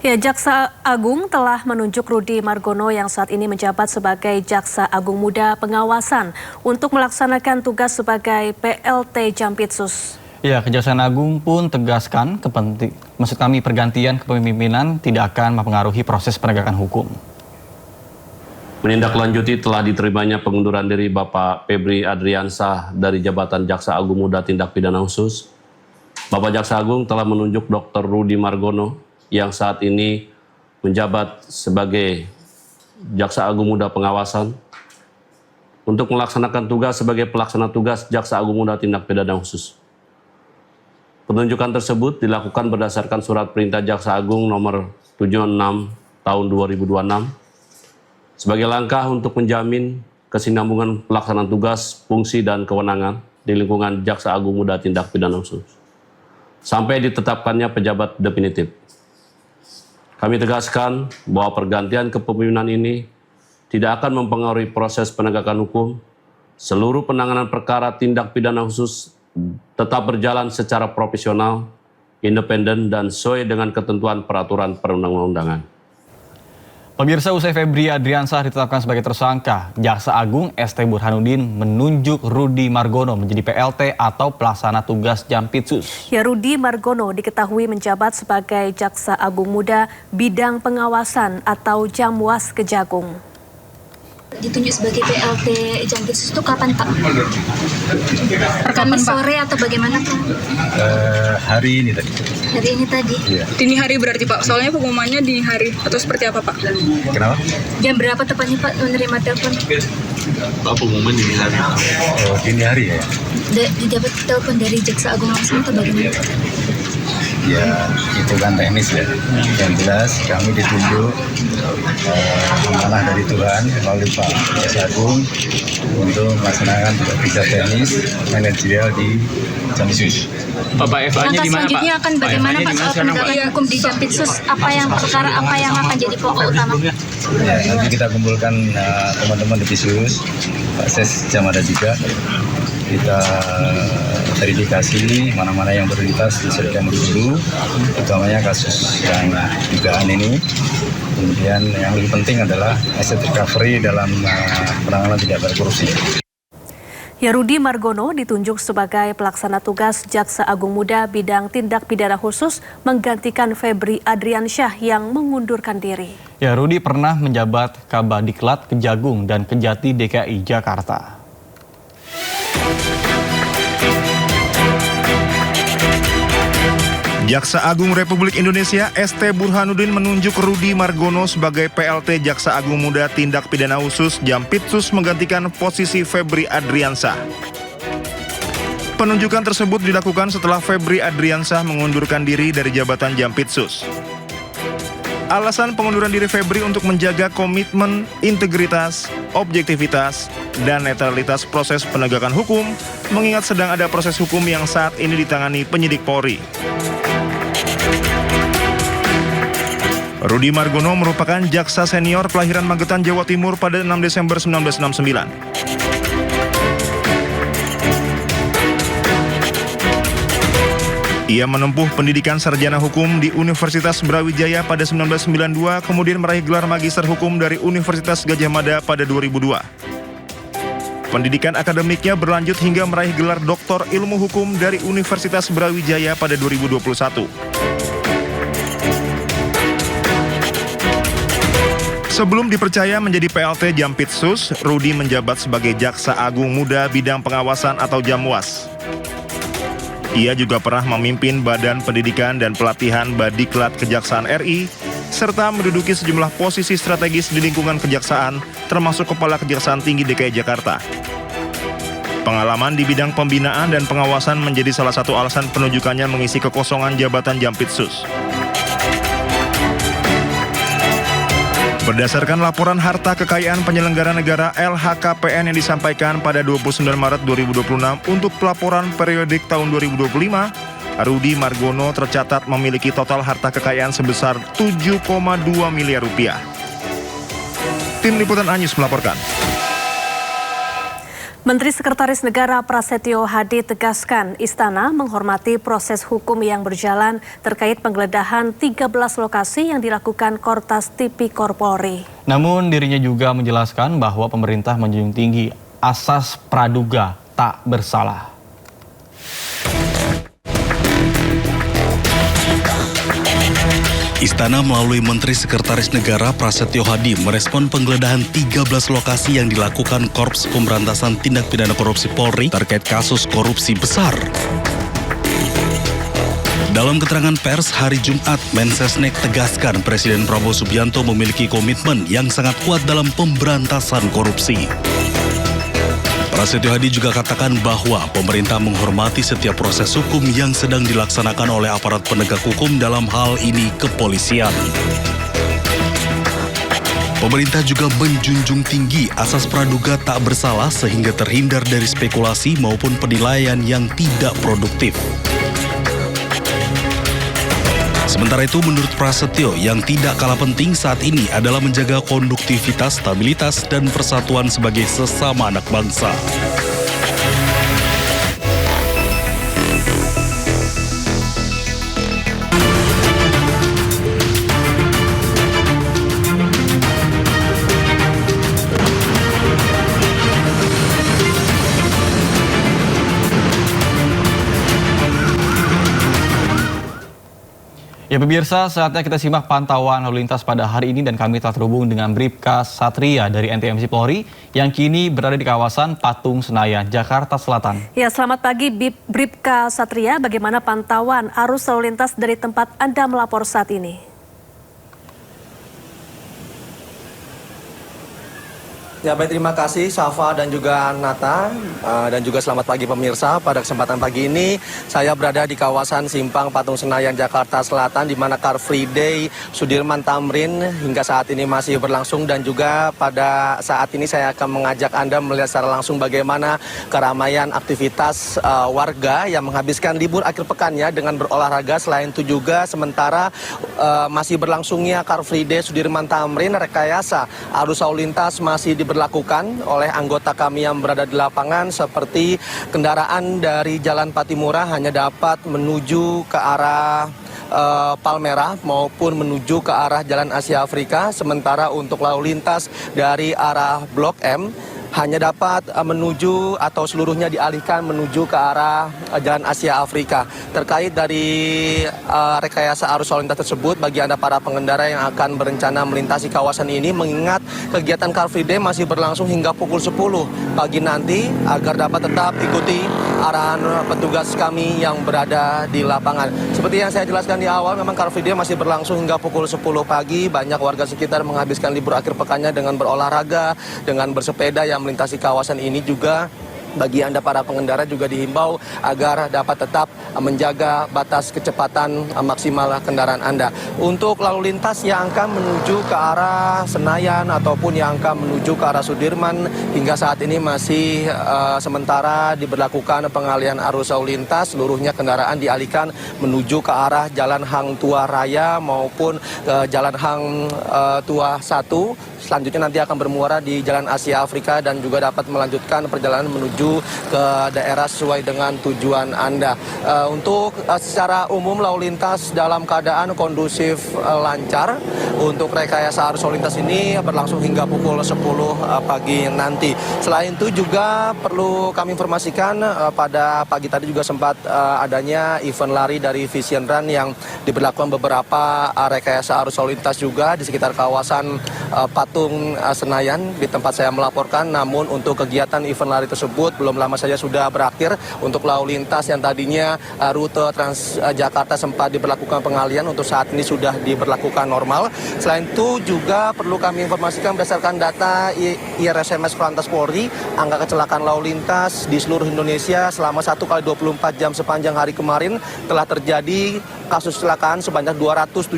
Ya, Jaksa Agung telah menunjuk Rudy Margono yang saat ini menjabat sebagai Jaksa Agung Muda Pengawasan untuk melaksanakan tugas sebagai PLT Jampitsus. Ya, Kejaksaan Agung pun tegaskan pergantian kepemimpinan tidak akan mempengaruhi proses penegakan hukum. Menindaklanjuti telah diterimanya pengunduran diri Bapak Febri Adriansah dari jabatan Jaksa Agung Muda Tindak Pidana Khusus. Bapak Jaksa Agung telah menunjuk Dr. Rudy Margono yang saat ini menjabat sebagai Jaksa Agung Muda Pengawasan untuk melaksanakan tugas sebagai pelaksana tugas Jaksa Agung Muda Tindak Pidana Khusus. Penunjukan tersebut dilakukan berdasarkan Surat Perintah Jaksa Agung nomor 76 tahun 2026 sebagai langkah untuk menjamin kesinambungan pelaksanaan tugas, fungsi, dan kewenangan di lingkungan Jaksa Agung Muda Tindak Pidana Khusus sampai ditetapkannya pejabat definitif. Kami tegaskan bahwa pergantian kepemimpinan ini tidak akan mempengaruhi proses penegakan hukum. Seluruh penanganan perkara tindak pidana khusus tetap berjalan secara profesional, independen, dan sesuai dengan ketentuan peraturan perundang-undangan. Pemirsa, usai Febri Adriansah ditetapkan sebagai tersangka, Jaksa Agung ST Burhanuddin menunjuk Rudy Margono menjadi PLT atau pelaksana tugas Jampitsus. Ya, Rudy Margono diketahui menjabat sebagai Jaksa Agung Muda Bidang Pengawasan atau Jamwas Kejagung. Ditunjuk sebagai PLT Jampitsus itu kapan, Pak? Kamis sore atau bagaimana, Pak? Hari ini tadi. Hari ini tadi? Iya. Dini hari berarti, Pak? Soalnya pengumumannya dini hari atau seperti apa, Pak? Kenapa? Jam berapa tepatnya, Pak, menerima telepon? Pak, pengumuman dini hari. Oh, dini hari ya? Didapat telepon dari Jaksa Agung langsung atau bagaimana? Ya, itu kan teknis ya. Yang jelas kami ditunjuk amanah dari Tuhan melalui Pak Jaksa Agung untuk melaksanakan tugas teknis manajerial di Jampitsus. Bapak FA-nya di mana, Pak? Selanjutnya akan bagaimana, Pak, soal penegakan hukum di Jampitsus? Apa yang akan jadi pokok utama? Ya, nanti kita kumpulkan teman-teman di Jampitsus, Pak Ses Jamada juga. Kita verifikasi mana-mana yang prioritas diselesaikan dulu, utamanya kasus yang dugaan ini. Kemudian yang lebih penting adalah asset recovery dalam penanganan tindak pidana korupsi. Ya, Rudy Margono ditunjuk sebagai pelaksana tugas Jaksa Agung Muda Bidang Tindak Pidana Khusus menggantikan Febri Adriansyah yang mengundurkan diri. Ya, Rudy pernah menjabat Kabadiklat Kejagung dan Kejati DKI Jakarta. Jaksa Agung Republik Indonesia ST Burhanuddin menunjuk Rudy Margono sebagai PLT Jaksa Agung Muda Tindak Pidana Khusus Jampitsus menggantikan posisi Febri Adriansah. Penunjukan tersebut dilakukan setelah Febri Adriansah mengundurkan diri dari jabatan Jampitsus. Alasan pengunduran diri Febri untuk menjaga komitmen, integritas, objektivitas, dan netralitas proses penegakan hukum, mengingat sedang ada proses hukum yang saat ini ditangani penyidik Polri. Rudy Margono merupakan jaksa senior kelahiran Magetan, Jawa Timur pada 6 Desember 1969. Ia menempuh pendidikan sarjana hukum di Universitas Brawijaya pada 1992, kemudian meraih gelar magister hukum dari Universitas Gadjah Mada pada 2002. Pendidikan akademiknya berlanjut hingga meraih gelar Doktor Ilmu Hukum dari Universitas Brawijaya pada 2021. Sebelum dipercaya menjadi PLT Jampitsus, Rudy menjabat sebagai Jaksa Agung Muda Bidang Pengawasan atau Jamwas. Ia juga pernah memimpin Badan Pendidikan dan Pelatihan Badiklat Kejaksaan RI, serta menduduki sejumlah posisi strategis di lingkungan kejaksaan, termasuk Kepala Kejaksaan Tinggi DKI Jakarta. Pengalaman di bidang pembinaan dan pengawasan menjadi salah satu alasan penunjukannya mengisi kekosongan jabatan Jampitsus. Berdasarkan laporan harta kekayaan penyelenggara negara LHKPN yang disampaikan pada 29 Maret 2026 untuk pelaporan periodik tahun 2025, Rudy Margono tercatat memiliki total harta kekayaan sebesar 7,2 miliar rupiah. Tim Liputan Anyus melaporkan. Menteri Sekretaris Negara Prasetyo Hadi tegaskan istana menghormati proses hukum yang berjalan terkait penggeledahan 13 lokasi yang dilakukan Kortas Tipikor Polri. Namun dirinya juga menjelaskan bahwa pemerintah menjunjung tinggi asas praduga tak bersalah. Istana melalui Menteri Sekretaris Negara Prasetyo Hadi merespon penggeledahan 13 lokasi yang dilakukan Korps Pemberantasan Tindak Pidana Korupsi Polri terkait kasus korupsi besar. Dalam keterangan pers hari Jumat, Mensesnek tegaskan Presiden Prabowo Subianto memiliki komitmen yang sangat kuat dalam pemberantasan korupsi. Prasetyo Hadi juga katakan bahwa pemerintah menghormati setiap proses hukum yang sedang dilaksanakan oleh aparat penegak hukum, dalam hal ini kepolisian. Pemerintah juga menjunjung tinggi asas praduga tak bersalah sehingga terhindar dari spekulasi maupun penilaian yang tidak produktif. Sementara itu, menurut Prasetyo, yang tidak kalah penting saat ini adalah menjaga konduktivitas, stabilitas, dan persatuan sebagai sesama anak bangsa. Ya pemirsa, saatnya kita simak pantauan lalu lintas pada hari ini dan kami telah terhubung dengan Bribka Satria dari NTMC Polri yang kini berada di kawasan Patung Senayan, Jakarta Selatan. Ya, selamat pagi Bribka Satria, bagaimana pantauan arus lalu lintas dari tempat Anda melapor saat ini? Ya baik, terima kasih Safa dan juga Nata, dan juga selamat pagi pemirsa. Pada kesempatan pagi ini saya berada di kawasan Simpang Patung Senayan, Jakarta Selatan, di mana Car Free Day Sudirman Tamrin hingga saat ini masih berlangsung, dan juga pada saat ini saya akan mengajak Anda melihat secara langsung bagaimana keramaian aktivitas warga yang menghabiskan libur akhir pekannya dengan berolahraga. Selain itu juga sementara masih berlangsungnya Car Free Day Sudirman Tamrin, rekayasa arus lalu lintas masih diberlakukan oleh anggota kami yang berada di lapangan, seperti kendaraan dari Jalan Patimura hanya dapat menuju ke arah Palmerah maupun menuju ke arah Jalan Asia Afrika, sementara untuk lalu lintas dari arah Blok M hanya dapat menuju atau seluruhnya dialihkan menuju ke arah Jalan Asia Afrika. Terkait dari rekayasa arus lalu lintas tersebut, bagi Anda para pengendara yang akan berencana melintasi kawasan ini, mengingat kegiatan Car Free Day masih berlangsung hingga pukul 10 pagi nanti, agar dapat tetap ikuti arahan petugas kami yang berada di lapangan. Seperti yang saya jelaskan di awal, memang Car Free Day masih berlangsung hingga pukul 10 pagi. Banyak warga sekitar menghabiskan libur akhir pekannya dengan berolahraga, dengan bersepeda yang melintasi kawasan ini. Juga bagi Anda para pengendara juga dihimbau agar dapat tetap menjaga batas kecepatan maksimal kendaraan Anda. Untuk lalu lintas yang akan menuju ke arah Senayan ataupun yang akan menuju ke arah Sudirman, hingga saat ini masih sementara diberlakukan pengalihan arus lalu lintas. Seluruhnya kendaraan dialihkan menuju ke arah Jalan Hang Tua Raya maupun Jalan Hang Tua 1. Selanjutnya nanti akan bermuara di Jalan Asia Afrika dan juga dapat melanjutkan perjalanan menuju ke daerah sesuai dengan tujuan Anda. Untuk secara umum lalu lintas dalam keadaan kondusif, lancar. Untuk rekayasa arus lalu lintas ini berlangsung hingga pukul 10 pagi nanti. Selain itu juga perlu kami informasikan, pada pagi tadi juga sempat adanya event lari dari Vision Run yang diberlakukan beberapa rekayasa arus lalu lintas juga di sekitar kawasan Patung Senayan di tempat saya melaporkan. Namun untuk kegiatan event lari tersebut belum lama saja sudah berakhir. Untuk lalu lintas yang tadinya rute Transjakarta sempat diberlakukan pengalihan, untuk saat ini sudah diberlakukan normal. Selain itu juga perlu kami informasikan berdasarkan data IRSMS Korlantas Polri, angka kecelakaan lalu lintas di seluruh Indonesia selama 1x24 jam sepanjang hari kemarin telah terjadi kasus kecelakaan sebanyak 217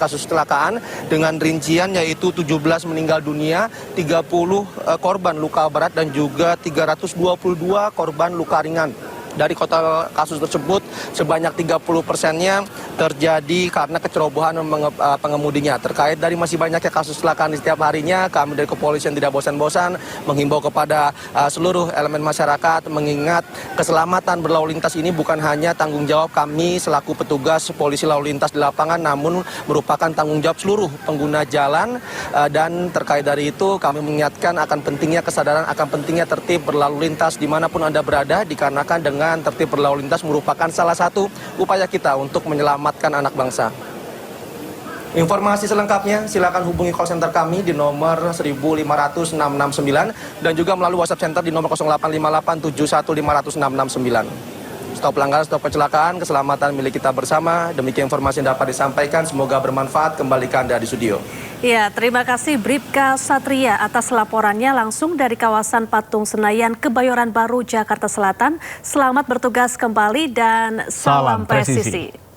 kasus kecelakaan, dengan rincian yaitu 17 meninggal dunia, 30 korban luka berat dan juga 322 korban luka ringan. Dari total kasus tersebut, sebanyak 30%-nya terjadi karena kecerobohan pengemudinya. Terkait dari masih banyaknya kasus kecelakaan di setiap harinya, kami dari kepolisian tidak bosan-bosan menghimbau kepada seluruh elemen masyarakat mengingat keselamatan berlalu lintas ini bukan hanya tanggung jawab kami selaku petugas polisi lalu lintas di lapangan, namun merupakan tanggung jawab seluruh pengguna jalan. Dan terkait dari itu, kami mengingatkan akan pentingnya kesadaran, akan pentingnya tertib berlalu lintas dimanapun Anda berada, dikarenakan dengan tertib berlalu lintas merupakan salah satu upaya kita untuk menyelamatkan anak bangsa. Informasi selengkapnya silakan hubungi call center kami di nomor 1500669 dan juga melalui WhatsApp center di nomor 085871500669. Stop pelanggaran, stop kecelakaan, keselamatan milik kita bersama. Demikian informasi yang dapat disampaikan, semoga bermanfaat. Kembali ke Anda di studio. Ya, terima kasih Bribka Satria atas laporannya langsung dari kawasan Patung Senayan, Kebayoran Baru, Jakarta Selatan. Selamat bertugas kembali dan salam presisi.